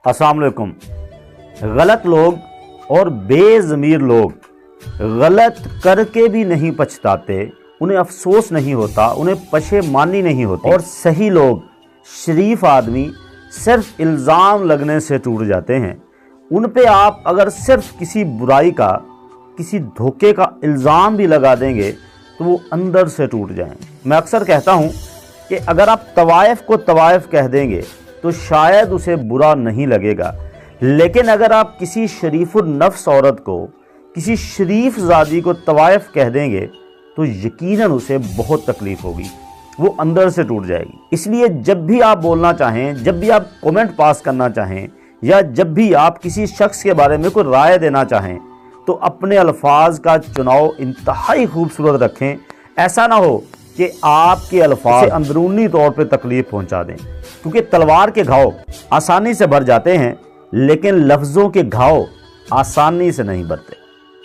अस्सलाम वालेकुम। गलत लोग और बेज़मीर लोग गलत करके भी नहीं पछताते, उन्हें अफसोस नहीं होता, उन्हें पशेमानी नहीं होती। और सही लोग, शरीफ आदमी सिर्फ इल्ज़ाम लगने से टूट जाते हैं। उन पे आप अगर सिर्फ किसी बुराई का, किसी धोखे का इल्ज़ाम भी लगा देंगे तो वो अंदर से टूट जाएंगे। मैं अक्सर कहता हूँ कि अगर आप तवाइफ को तवाइफ कह देंगे तो शायद उसे बुरा नहीं लगेगा, लेकिन अगर आप किसी शरीफुल नफ्स औरत को, किसी शरीफ ज़ादी को तवाइफ कह देंगे तो यकीनन उसे बहुत तकलीफ़ होगी, वो अंदर से टूट जाएगी। इसलिए जब भी आप बोलना चाहें, जब भी आप कमेंट पास करना चाहें, या जब भी आप किसी शख्स के बारे में कोई राय देना चाहें, तो अपने अल्फाज का चुनाव इंतहाई खूबसूरत रखें। ऐसा ना हो कि आपके अल्फाज अंदरूनी तौर पे तकलीफ़ पहुंचा दें, क्योंकि तलवार के घाव आसानी से भर जाते हैं, लेकिन लफ्ज़ों के घाव आसानी से नहीं भरते।